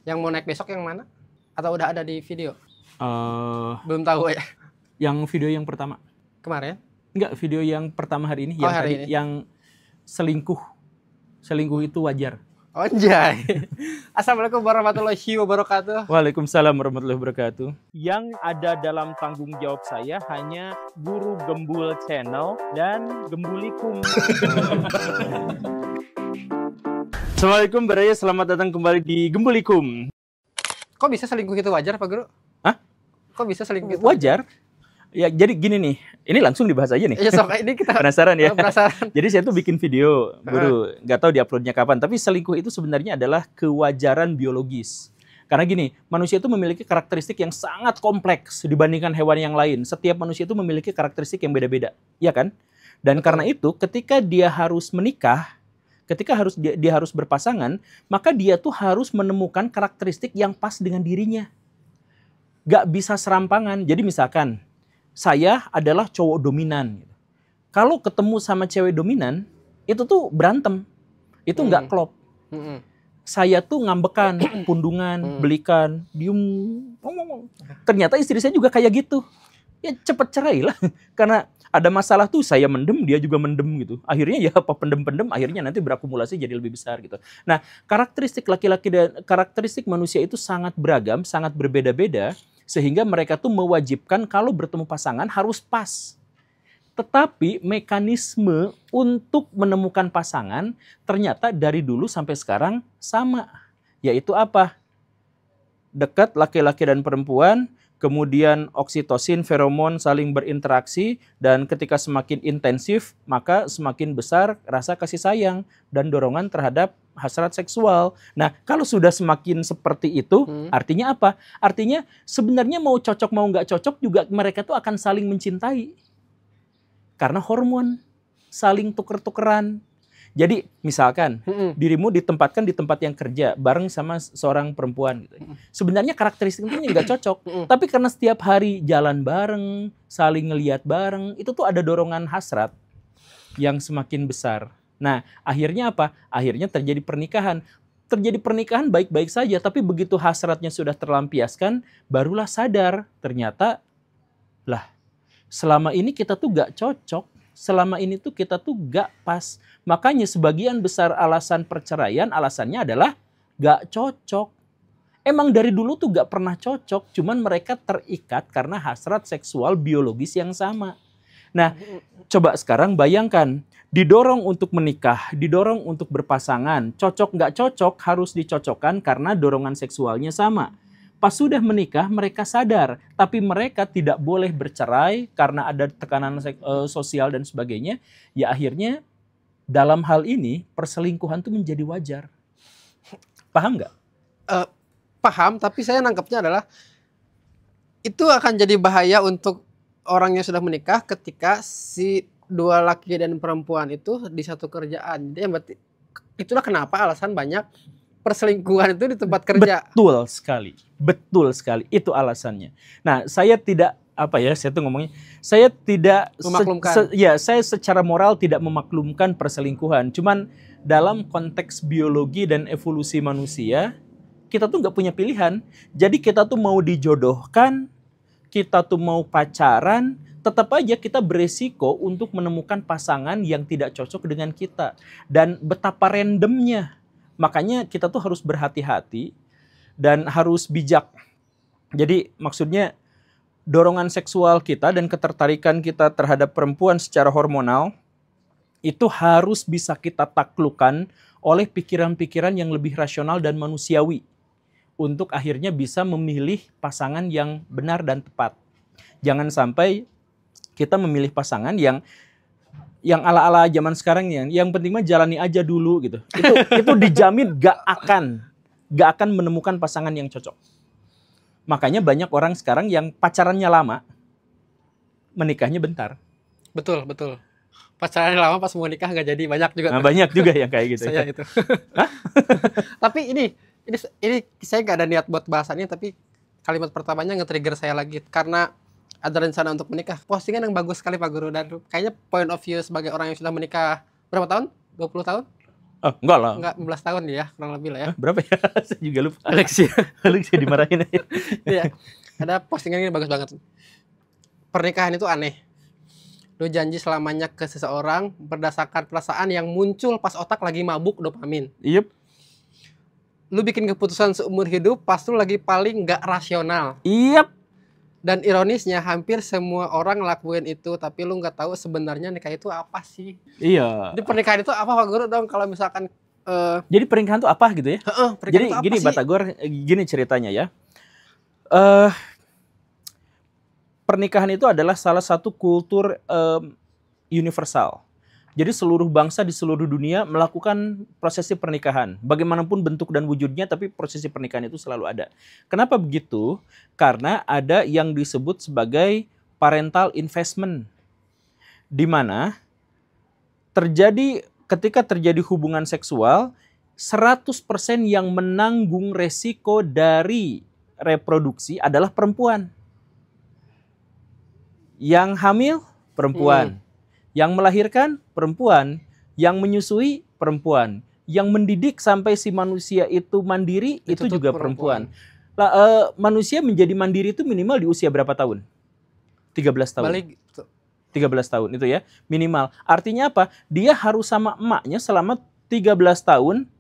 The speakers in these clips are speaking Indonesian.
Yang mau naik besok yang mana? Atau udah ada di video? Eh, Belum tahu ya. yang video yang pertama. Kemarin? Enggak, video yang pertama hari ini. Oh, Yang hari tadi, ini. yang selingkuh. Selingkuh itu wajar. Anjay. Assalamualaikum warahmatullahi wabarakatuh. Waalaikumsalam warahmatullahi wabarakatuh. Yang ada dalam tanggung jawab saya hanya Guru Gembul Channel dan Gembulikum. Assalamualaikum Baraya, selamat datang kembali di Gembulikum. Kok bisa selingkuh itu wajar, Pak Guru? Hah? Kok bisa selingkuh itu Wajar? Ya, jadi gini nih. Ini langsung dibahas aja nih. Ya, sok ini kita Penasaran ya? penasaran. Jadi saya tuh bikin video, Guru. Nggak tahu diuploadnya kapan. Tapi selingkuh itu sebenarnya adalah kewajaran biologis. Karena gini, manusia itu memiliki karakteristik yang sangat kompleks dibandingkan hewan yang lain. Setiap manusia itu memiliki karakteristik yang beda-beda. Iya kan? Dan Betul. karena itu, ketika dia harus menikah, ketika dia harus berpasangan, maka dia tuh harus menemukan karakteristik yang pas dengan dirinya. Nggak bisa serampangan. Jadi misalkan, saya adalah cowok dominan. Kalau ketemu sama cewek dominan, itu tuh berantem. Itu nggak klop. Saya tuh ngambekan, pundungan, belikan, diem, ngomong. Ternyata istri saya juga kayak gitu. Ya cepet cerai lah. Karena ada masalah tuh saya mendem, dia juga mendem gitu. Akhirnya ya apa pendem-pendem, akhirnya nanti berakumulasi jadi lebih besar gitu. Nah, karakteristik laki-laki dan karakteristik manusia itu sangat beragam, sangat berbeda-beda. Sehingga mereka tuh mewajibkan kalau bertemu pasangan harus pas. Tetapi mekanisme untuk menemukan pasangan ternyata dari dulu sampai sekarang sama. Yaitu apa? Dekat laki-laki dan perempuan, kemudian oksitosin, feromon saling berinteraksi, dan ketika semakin intensif, maka semakin besar rasa kasih sayang dan dorongan terhadap hasrat seksual. Nah, kalau sudah semakin seperti itu, artinya apa? Artinya sebenarnya mau cocok mau nggak cocok juga mereka tuh akan saling mencintai. Karena hormon saling tuker-tukeran. Jadi misalkan dirimu ditempatkan di tempat yang kerja bareng sama seorang perempuan gitu. Sebenarnya karakteristiknya nggak cocok, tapi karena setiap hari jalan bareng, saling ngelihat bareng, itu tuh ada dorongan hasrat yang semakin besar. Nah, akhirnya apa? Akhirnya terjadi pernikahan. Terjadi pernikahan baik-baik saja, tapi begitu hasratnya sudah terlampiaskan, barulah sadar ternyata lah selama ini kita tuh gak cocok, selama ini tuh kita tuh gak pas. Makanya sebagian besar alasan perceraian, alasannya adalah gak cocok. Emang dari dulu tuh gak pernah cocok, cuman mereka terikat karena hasrat seksual biologis yang sama. Nah, coba sekarang bayangkan, didorong untuk menikah, didorong untuk berpasangan, cocok gak cocok harus dicocokkan karena dorongan seksualnya sama. Pas sudah menikah, mereka sadar, tapi mereka tidak boleh bercerai karena ada tekanan sosial dan sebagainya. Ya akhirnya dalam hal ini perselingkuhan itu menjadi wajar. Paham nggak? Paham, tapi saya nangkepnya adalah itu akan jadi bahaya untuk orang yang sudah menikah ketika si dua laki dan perempuan itu di satu kerjaan. Jadi berarti itulah kenapa alasan banyak perselingkuhan itu di tempat kerja. Betul sekali. Itu alasannya. Nah, saya tidak saya tuh ngomongnya, saya tidak memaklumkan. Saya secara moral tidak memaklumkan perselingkuhan. Cuman dalam konteks biologi dan evolusi manusia, kita tuh nggak punya pilihan. Jadi kita tuh mau dijodohkan, kita tuh mau pacaran, tetap aja kita beresiko untuk menemukan pasangan yang tidak cocok dengan kita. Dan betapa randomnya. Makanya kita tuh harus berhati-hati dan harus bijak. Jadi maksudnya dorongan seksual kita dan ketertarikan kita terhadap perempuan secara hormonal itu harus bisa kita taklukkan oleh pikiran-pikiran yang lebih rasional dan manusiawi untuk akhirnya bisa memilih pasangan yang benar dan tepat. Jangan sampai kita memilih pasangan yang ala-ala zaman sekarang yang penting mah jalani aja dulu gitu. Itu dijamin gak akan menemukan pasangan yang cocok. Makanya banyak orang sekarang yang pacarannya lama, menikahnya bentar. Betul. Pacarannya lama pas mau nikah gak jadi, banyak juga. Nah, banyak juga yang kayak gitu. Saya itu. Tapi ini saya gak ada niat buat bahasannya, tapi kalimat pertamanya nge-trigger saya lagi karena ada rencana untuk menikah. Postingan yang bagus sekali Pak Guru, dan kayaknya point of view sebagai orang yang sudah menikah berapa tahun? 20 tahun? Oh, enggak lah. Enggak, 15 tahun ya, kurang lebih lah ya. Berapa ya? Saya juga lupa. Alexia. Alexia dimarahin aja. Iya. Ada postingan ini bagus banget. Pernikahan itu aneh. Lu janji selamanya ke seseorang berdasarkan perasaan yang muncul pas otak lagi mabuk dopamin. Iya. Lu bikin keputusan seumur hidup pas lu lagi paling nggak rasional. Iya. Dan ironisnya hampir semua orang ngelakuin itu, tapi lu nggak tahu sebenarnya nikah itu apa sih. Iya. Jadi pernikahan itu apa Pak Guru dong kalau misalkan Jadi pernikahan itu apa gitu ya? pernikahan Jadi itu apa gini sih? Batagor, gini ceritanya ya. Pernikahan itu adalah salah satu kultur universal. Jadi seluruh bangsa di seluruh dunia melakukan prosesi pernikahan. Bagaimanapun bentuk dan wujudnya, tapi prosesi pernikahan itu selalu ada. Kenapa begitu? Karena ada yang disebut sebagai parental investment. Di mana ketika terjadi hubungan seksual, 100% yang menanggung resiko dari reproduksi adalah perempuan. Yang hamil, perempuan. Yang melahirkan, perempuan. Yang menyusui, perempuan. Yang mendidik sampai si manusia itu mandiri, itu juga perempuan. Manusia menjadi mandiri itu minimal di usia berapa tahun? 13 tahun. Balik 13 tahun itu ya, minimal. Artinya apa? Dia harus sama emaknya selama 13 tahun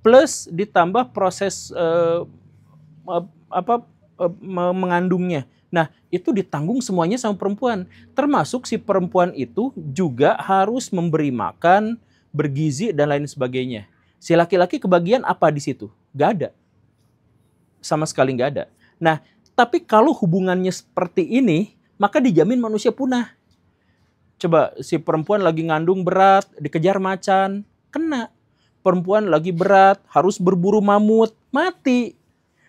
plus ditambah proses mengandungnya. Nah, itu ditanggung semuanya sama perempuan. Termasuk si perempuan itu juga harus memberi makan, bergizi, dan lain sebagainya. Si laki-laki kebagian apa di situ? Gak ada. Sama sekali gak ada. Nah, tapi kalau hubungannya seperti ini, maka dijamin manusia punah. Coba si perempuan lagi ngandung berat, dikejar macan, kena. Perempuan lagi berat, harus berburu mamut, mati.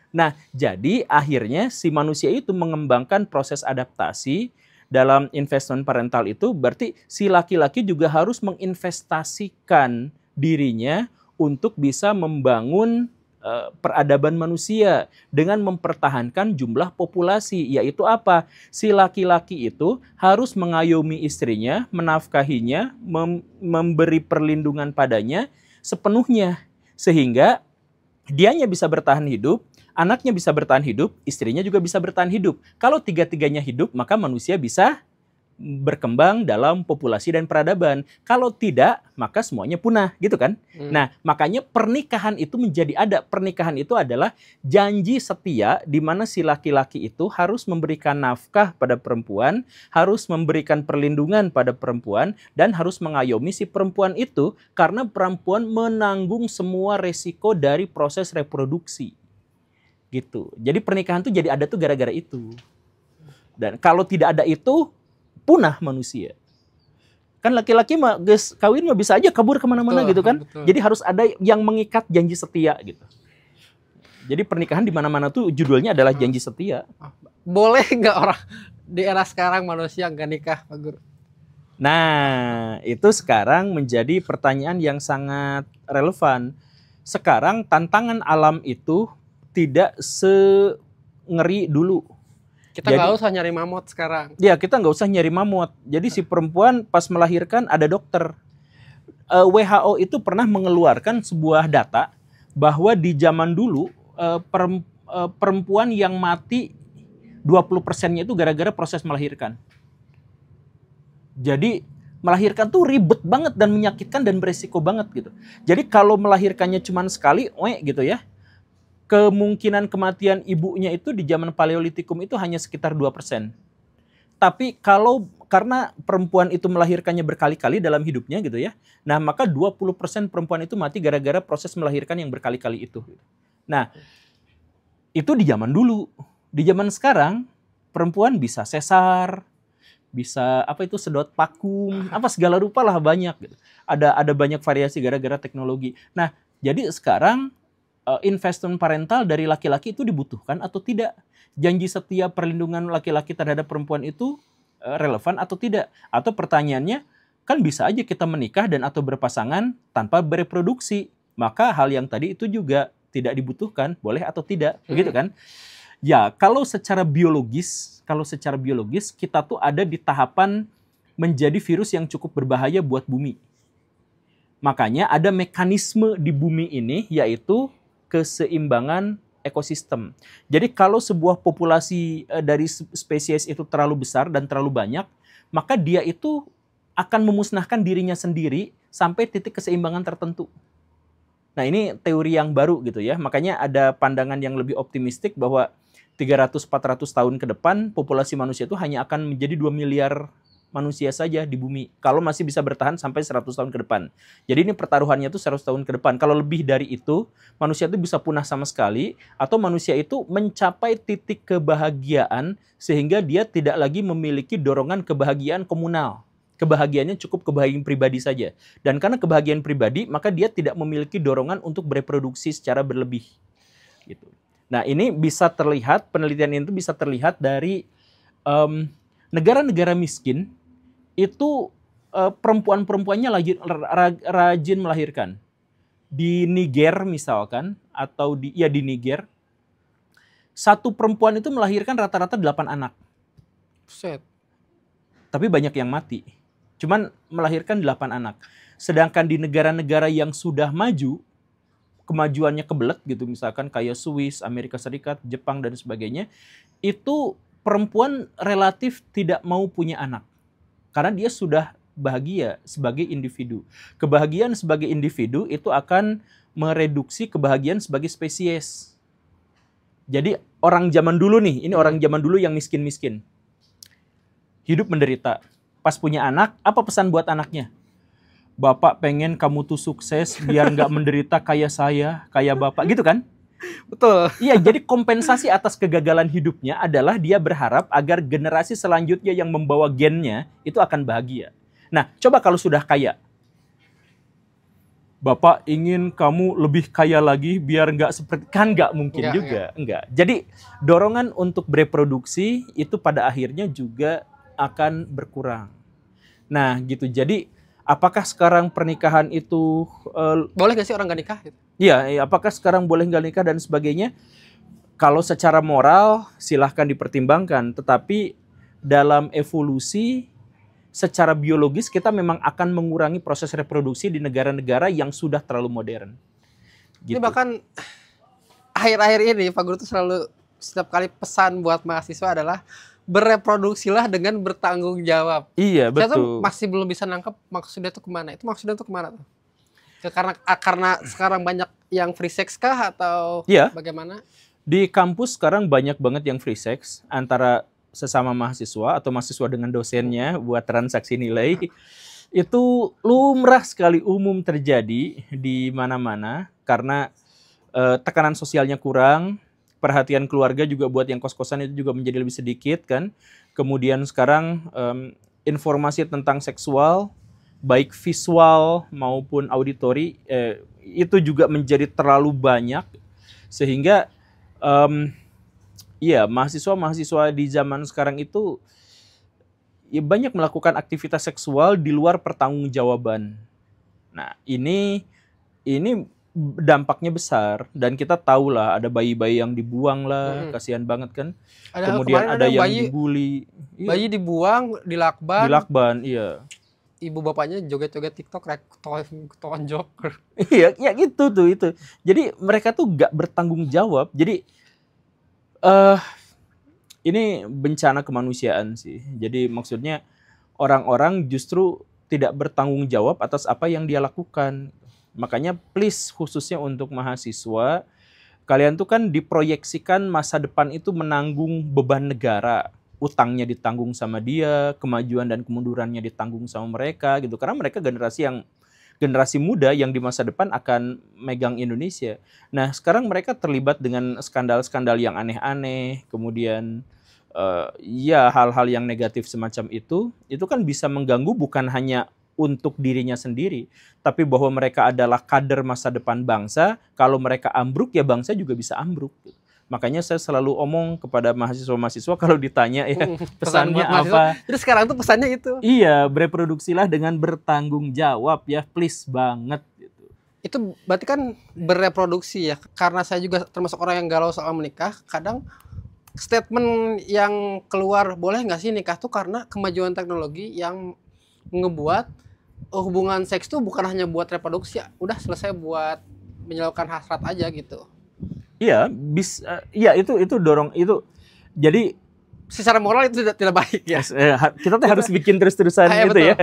Nah, jadi akhirnya si manusia itu mengembangkan proses adaptasi dalam investment parental itu, berarti si laki-laki juga harus menginvestasikan dirinya untuk bisa membangun peradaban manusia dengan mempertahankan jumlah populasi, yaitu apa? Si laki-laki itu harus mengayomi istrinya, menafkahinya, memberi perlindungan padanya sepenuhnya, sehingga dianya bisa bertahan hidup, anaknya bisa bertahan hidup, istrinya juga bisa bertahan hidup. Kalau tiga-tiganya hidup, maka manusia bisa berkembang dalam populasi dan peradaban. Kalau tidak, maka semuanya punah, gitu kan? Nah, makanya pernikahan itu menjadi ada. Pernikahan itu adalah janji setia di mana si laki-laki itu harus memberikan nafkah pada perempuan, harus memberikan perlindungan pada perempuan, dan harus mengayomi si perempuan itu karena perempuan menanggung semua resiko dari proses reproduksi. Gitu. Jadi pernikahan tuh jadi ada tuh gara-gara itu. Dan kalau tidak ada itu, punah manusia. Kan laki-laki mah guys kawin mah bisa aja kabur kemana-mana gitu kan. Betul. Jadi harus ada yang mengikat janji setia gitu. Jadi pernikahan di mana-mana tuh judulnya adalah janji setia. Boleh nggak orang di era sekarang manusia nggak nikah, Pak Guru? Nah, itu sekarang menjadi pertanyaan yang sangat relevan. Sekarang tantangan alam itu tidak se-ngeri dulu. Kita nggak usah nyari mamut sekarang. Ya, kita nggak usah nyari mamut. Jadi si perempuan pas melahirkan ada dokter. WHO itu pernah mengeluarkan sebuah data bahwa di zaman dulu perempuan yang mati 20%-nya itu gara-gara proses melahirkan. Jadi melahirkan tuh ribet banget dan menyakitkan dan beresiko banget gitu. Jadi kalau melahirkannya cuma sekali, gitu ya. Kemungkinan kematian ibunya itu di zaman Paleolitikum itu hanya sekitar 2%. Tapi karena perempuan itu melahirkannya berkali-kali dalam hidupnya gitu ya. Nah, maka 20% perempuan itu mati gara-gara proses melahirkan yang berkali-kali itu. Nah, itu di zaman dulu. Di zaman sekarang perempuan bisa sesar, bisa sedot pakung, segala rupa lah banyak gitu. Ada banyak variasi gara-gara teknologi. Nah, jadi sekarang investment parental dari laki-laki itu dibutuhkan atau tidak? Janji setia perlindungan laki-laki terhadap perempuan itu relevan atau tidak? Atau pertanyaannya, kan bisa aja kita menikah dan atau berpasangan tanpa bereproduksi. Maka hal yang tadi itu juga tidak dibutuhkan, boleh atau tidak, begitu kan? Ya, kalau secara biologis kita tuh ada di tahapan menjadi virus yang cukup berbahaya buat bumi. Makanya ada mekanisme di bumi ini, yaitu keseimbangan ekosistem. Jadi kalau sebuah populasi dari spesies itu terlalu besar dan terlalu banyak, maka dia itu akan memusnahkan dirinya sendiri sampai titik keseimbangan tertentu. Nah, ini teori yang baru gitu ya. Makanya ada pandangan yang lebih optimistik bahwa 300-400 tahun ke depan populasi manusia itu hanya akan menjadi 2 miliar manusia saja di bumi. Kalau masih bisa bertahan sampai 100 tahun ke depan. Jadi ini pertaruhannya itu 100 tahun ke depan. Kalau lebih dari itu, manusia itu bisa punah sama sekali, atau manusia itu mencapai titik kebahagiaan sehingga dia tidak lagi memiliki dorongan kebahagiaan komunal. Kebahagiaannya cukup kebahagiaan pribadi saja. Dan karena kebahagiaan pribadi, maka dia tidak memiliki dorongan untuk bereproduksi secara berlebih. Gitu. Nah, ini bisa terlihat, penelitian itu bisa terlihat dari negara-negara miskin, itu perempuan-perempuannya rajin melahirkan. Di Niger misalkan, atau di Niger, satu perempuan itu melahirkan rata-rata 8 anak. Set. Tapi banyak yang mati. Cuman melahirkan 8 anak. Sedangkan di negara-negara yang sudah maju, kemajuannya kebelet gitu, misalkan kayak Swiss, Amerika Serikat, Jepang, dan sebagainya, itu perempuan relatif tidak mau punya anak. Karena dia sudah bahagia sebagai individu. Kebahagiaan sebagai individu itu akan mereduksi kebahagiaan sebagai spesies. Jadi orang zaman dulu nih, ini orang zaman dulu yang miskin-miskin. Hidup menderita. Pas punya anak, apa pesan buat anaknya? Bapak pengen kamu tuh sukses biar nggak menderita kayak saya, kayak bapak, gitu kan? Betul. Iya, jadi kompensasi atas kegagalan hidupnya adalah dia berharap agar generasi selanjutnya yang membawa gennya itu akan bahagia. Nah, coba kalau sudah kaya. Bapak ingin kamu lebih kaya lagi biar nggak seperti, kan nggak mungkin juga. Enggak. Jadi dorongan untuk bereproduksi itu pada akhirnya juga akan berkurang. Nah, gitu. Jadi apakah sekarang pernikahan itu boleh nggak sih orang nggak nikah? Iya, apakah sekarang boleh nggak nikah dan sebagainya? Kalau secara moral silahkan dipertimbangkan, tetapi dalam evolusi secara biologis kita memang akan mengurangi proses reproduksi di negara-negara yang sudah terlalu modern. Gitu. Ini bahkan akhir-akhir ini Pak Guru tuh selalu setiap kali pesan buat mahasiswa adalah bereproduksilah dengan bertanggung jawab. Iya, betul. Saya tuh masih belum bisa nangkep maksudnya tuh kemana. Itu maksudnya tuh kemana tuh? Karena sekarang banyak yang free sex kah atau bagaimana? Di kampus sekarang banyak banget yang free sex antara sesama mahasiswa atau mahasiswa dengan dosennya buat transaksi nilai. Itu lumrah sekali, umum terjadi di mana-mana karena tekanan sosialnya kurang. Perhatian keluarga juga buat yang kos-kosan itu juga menjadi lebih sedikit kan. Kemudian sekarang informasi tentang seksual baik visual maupun auditori itu juga menjadi terlalu banyak sehingga mahasiswa di zaman sekarang itu ya banyak melakukan aktivitas seksual di luar pertanggungjawaban. Nah, ini dampaknya besar dan kita tahu lah ada bayi-bayi yang dibuang lah, kasihan banget kan. Kemudian ada yang dibully. Bayi dibuang, dilakban. Dilakban, iya. Ibu bapaknya joget-joget TikTok tonjok. Iya, ya gitu tuh itu. Jadi mereka tuh gak bertanggung jawab. Jadi ini bencana kemanusiaan sih. Jadi maksudnya orang-orang justru tidak bertanggung jawab atas apa yang dia lakukan. Makanya please khususnya untuk mahasiswa, kalian tuh kan diproyeksikan masa depan itu menanggung beban negara. Utangnya ditanggung sama dia, kemajuan dan kemundurannya ditanggung sama mereka gitu. Karena mereka generasi muda yang di masa depan akan megang Indonesia. Nah, sekarang mereka terlibat dengan skandal-skandal yang aneh-aneh, kemudian hal-hal yang negatif semacam itu kan bisa mengganggu bukan hanya untuk dirinya sendiri, tapi bahwa mereka adalah kader masa depan bangsa. Kalau mereka ambruk, ya bangsa juga bisa ambruk. Makanya saya selalu omong kepada mahasiswa-mahasiswa kalau ditanya ya pesannya apa. Terus sekarang tuh pesannya itu. Iya, bereproduksilah dengan bertanggung jawab ya, please banget. Itu berarti kan bereproduksi ya. Karena saya juga termasuk orang yang galau soal menikah. Kadang statement yang keluar boleh nggak sih nikah tuh karena kemajuan teknologi yang ngebuat hubungan seks tuh bukan hanya buat reproduksi, ya udah selesai buat menyalurkan hasrat aja gitu. Iya, iya itu dorong itu. Jadi Secara moral itu tidak baik ya. Kita tuh harus bikin terus-terusan gitu betul. ya.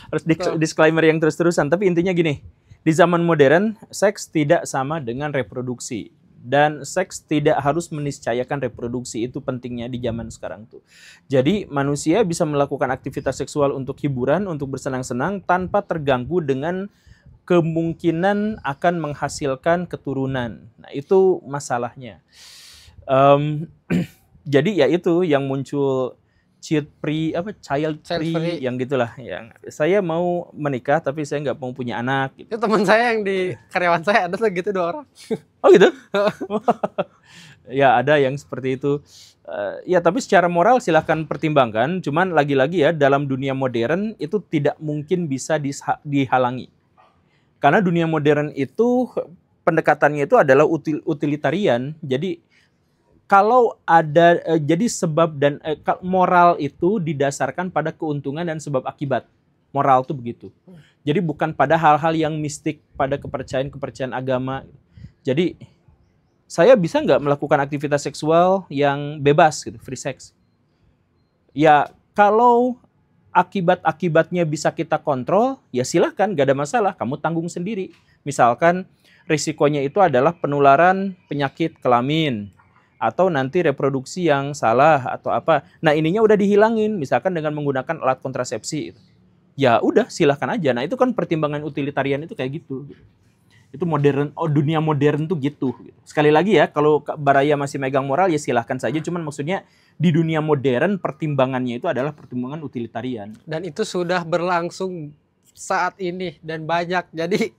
Harus disclaimer yang terus-terusan. Tapi intinya gini, di zaman modern seks tidak sama dengan reproduksi. Dan seks tidak harus meniscayakan reproduksi. Itu pentingnya di zaman sekarang tuh. Jadi manusia bisa melakukan aktivitas seksual untuk hiburan, untuk bersenang-senang tanpa terganggu dengan kemungkinan akan menghasilkan keturunan. Nah itu masalahnya. Jadi ya itu yang muncul child free yang gitulah. Yang saya mau menikah tapi saya nggak mau punya anak. Gitu. Itu teman saya yang di karyawan saya ada tuh gitu 2 orang. Oh gitu? Ya ada yang seperti itu. Ya tapi secara moral silahkan pertimbangkan. Cuman lagi-lagi ya dalam dunia modern itu tidak mungkin bisa dihalangi. Karena dunia modern itu pendekatannya itu adalah utilitarian. Jadi kalau ada jadi sebab dan moral itu didasarkan pada keuntungan dan sebab akibat. Moral itu begitu. Jadi bukan pada hal-hal yang mistik, pada kepercayaan agama. Jadi saya bisa nggak melakukan aktivitas seksual yang bebas gitu, free sex? Ya kalau akibat-akibatnya bisa kita kontrol, ya silahkan, nggak ada masalah. Kamu tanggung sendiri. Misalkan risikonya itu adalah penularan penyakit kelamin. Atau nanti reproduksi yang salah atau apa. Nah ininya udah dihilangin, misalkan dengan menggunakan alat kontrasepsi. Ya udah silahkan aja. Nah itu kan pertimbangan utilitarian itu kayak gitu. Itu modern, dunia modern tuh gitu. Sekali lagi ya, kalau Baraya masih megang moral ya silahkan saja. Cuman maksudnya di dunia modern pertimbangannya itu adalah pertimbangan utilitarian. Dan itu sudah berlangsung saat ini dan banyak. Jadi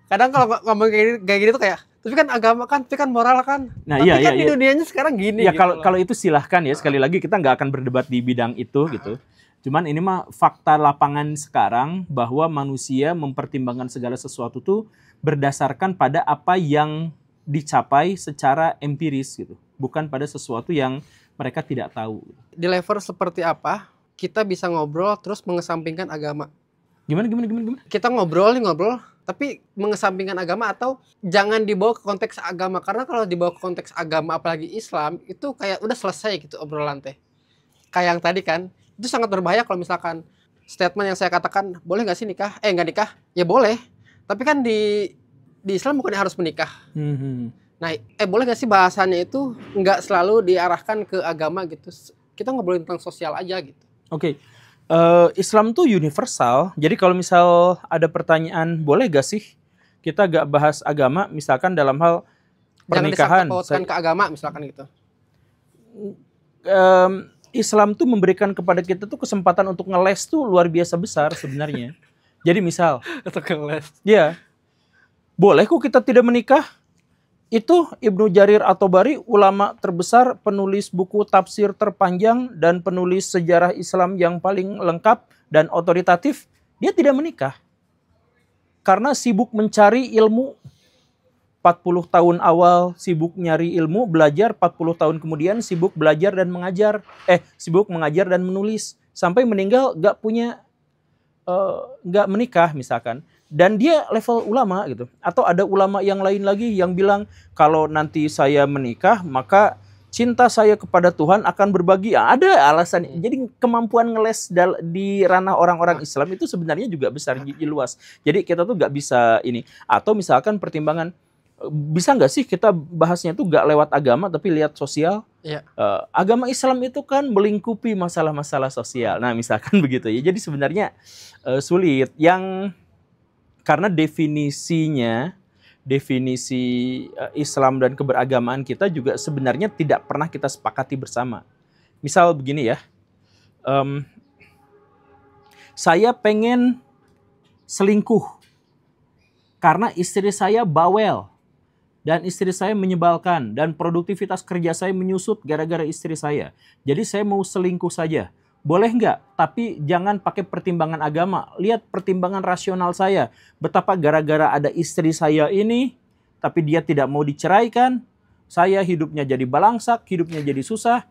kadang kalau ngomong kayak gini tuh kayak, tapi kan agama kan, tapi kan moral kan. Nah, tapi iya, kan di dunianya sekarang gini. Ya gitu kalau itu silahkan ya. Sekali lagi kita nggak akan berdebat di bidang itu gitu. Cuman ini mah fakta lapangan sekarang bahwa manusia mempertimbangkan segala sesuatu tuh berdasarkan pada apa yang dicapai secara empiris gitu. Bukan pada sesuatu yang mereka tidak tahu. Di level seperti apa kita bisa ngobrol terus mengesampingkan agama? Gimana? Kita ngobrol, tapi mengesampingkan agama atau jangan dibawa ke konteks agama. Karena kalau dibawa ke konteks agama apalagi Islam, itu kayak udah selesai gitu obrolan teh. Kayak yang tadi kan, itu sangat berbahaya kalau misalkan statement yang saya katakan, boleh nggak sih nikah? Nggak nikah? Ya boleh. Tapi kan di Islam bukan harus menikah. Nah, boleh nggak sih bahasanya itu nggak selalu diarahkan ke agama gitu. Kita ngobrolin tentang sosial aja gitu. Oke. Islam tuh universal. Jadi kalau misal ada pertanyaan, boleh gak sih kita gak bahas agama, misalkan dalam hal pernikahan. Jangan disangkut ke agama misalkan gitu. Islam tuh memberikan kepada kita tuh kesempatan untuk ngeles tuh luar biasa besar sebenarnya. Jadi misal, Untuk ngeles. Ya, boleh kok kita tidak menikah. Itu Ibnu Jarir At-Tabari, ulama terbesar, penulis buku tafsir terpanjang, dan penulis sejarah Islam yang paling lengkap dan otoritatif, dia tidak menikah. Karena sibuk mencari ilmu. 40 tahun awal sibuk nyari ilmu, belajar, 40 tahun kemudian sibuk belajar dan mengajar. Sibuk mengajar dan menulis. Sampai meninggal gak menikah misalkan. Dan dia level ulama gitu. Atau ada ulama yang lain lagi yang bilang, kalau nanti saya menikah, maka cinta saya kepada Tuhan akan berbagi. Ada alasan. Jadi kemampuan ngeles di ranah orang-orang Islam itu sebenarnya juga besar, luas. Jadi kita tuh gak bisa ini. Atau misalkan pertimbangan, bisa nggak sih kita bahasnya tuh gak lewat agama tapi lihat sosial? Iya. Agama Islam itu kan melingkupi masalah-masalah sosial. Nah misalkan begitu ya. Jadi sebenarnya sulit. Karena definisi Islam dan keberagamaan kita juga sebenarnya tidak pernah kita sepakati bersama. Misal begini ya, saya pengen selingkuh karena istri saya bawel dan istri saya menyebalkan dan produktivitas kerja saya menyusut gara-gara istri saya. Jadi saya mau selingkuh saja. Boleh nggak? Tapi jangan pakai pertimbangan agama. Lihat pertimbangan rasional saya. Betapa gara-gara ada istri saya ini, tapi dia tidak mau diceraikan. Saya hidupnya jadi balangsak, hidupnya jadi susah.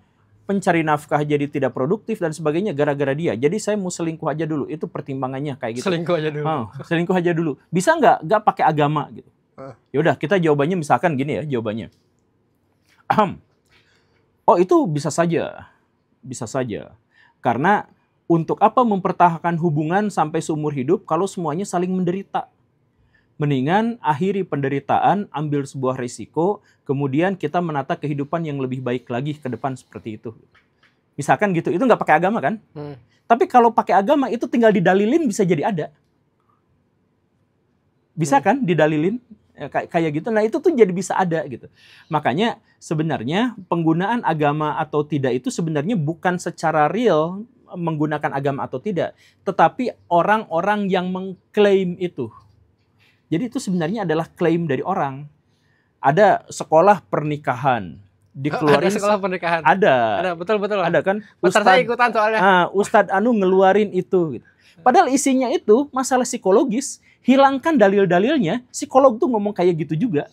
pencari nafkah jadi tidak produktif dan sebagainya gara-gara dia. Jadi saya mau selingkuh aja dulu. Itu pertimbangannya kayak gitu. Selingkuh aja dulu. Selingkuh aja dulu. Bisa nggak? Nggak pakai agama gitu. Ya udah, kita jawabannya misalkan gini ya, jawabannya. Oh, itu bisa saja. Bisa saja. Karena untuk apa mempertahankan hubungan sampai seumur hidup kalau semuanya saling menderita? Mendingan akhiri penderitaan, ambil sebuah risiko, kemudian kita menata kehidupan yang lebih baik lagi ke depan seperti itu. Misalkan gitu, itu nggak pakai agama kan? Tapi kalau pakai agama itu tinggal didalilin bisa jadi ada. Bisa kan didalilin? Kayak gitu. Nah itu tuh jadi bisa ada gitu. Makanya sebenarnya penggunaan agama atau tidak itu sebenarnya bukan secara real menggunakan agama atau tidak. Tetapi orang-orang yang mengklaim itu. Jadi itu sebenarnya adalah klaim dari orang. Ada sekolah pernikahan. Dikeluarin, ada sekolah pernikahan? Ada, betul-betul. Ada kan? Saya ikutan soalnya. Ustadz Anu ngeluarin itu. Gitu. Padahal isinya itu masalah psikologis. Hilangkan dalil-dalilnya, psikolog tuh ngomong kayak gitu juga.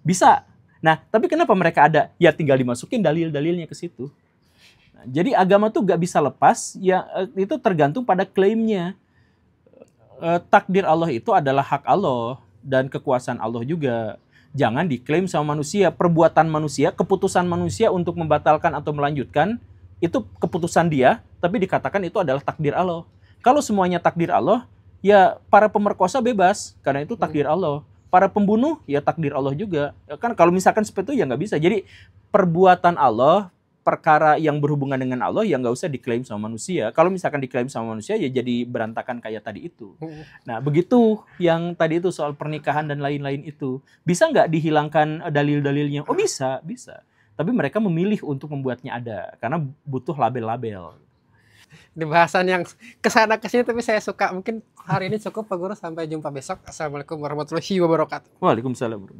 Bisa. Nah, tapi kenapa mereka ada? Ya tinggal dimasukin dalil-dalilnya ke situ. Nah, jadi agama tuh gak bisa lepas, ya itu tergantung pada klaimnya. Takdir Allah itu adalah hak Allah dan kekuasaan Allah juga. Jangan diklaim sama manusia. Perbuatan manusia, keputusan manusia untuk membatalkan atau melanjutkan, itu keputusan dia, tapi dikatakan itu adalah takdir Allah. Kalau semuanya takdir Allah, ya para pemerkosa bebas, karena itu takdir Allah. Para pembunuh, ya takdir Allah juga. Ya kan kalau misalkan seperti itu ya nggak bisa. Jadi perbuatan Allah, perkara yang berhubungan dengan Allah ya nggak usah diklaim sama manusia. Kalau misalkan diklaim sama manusia ya jadi berantakan kayak tadi itu. Nah begitu yang tadi itu soal pernikahan dan lain-lain itu. Bisa nggak dihilangkan dalil-dalilnya? Oh bisa, bisa. Tapi mereka memilih untuk membuatnya ada. Karena butuh label-label. Di bahasan yang kesana kesini tapi saya suka. Mungkin hari ini cukup Pak Guru, sampai jumpa besok. Assalamualaikum warahmatullahi wabarakatuh. Waalaikumsalam.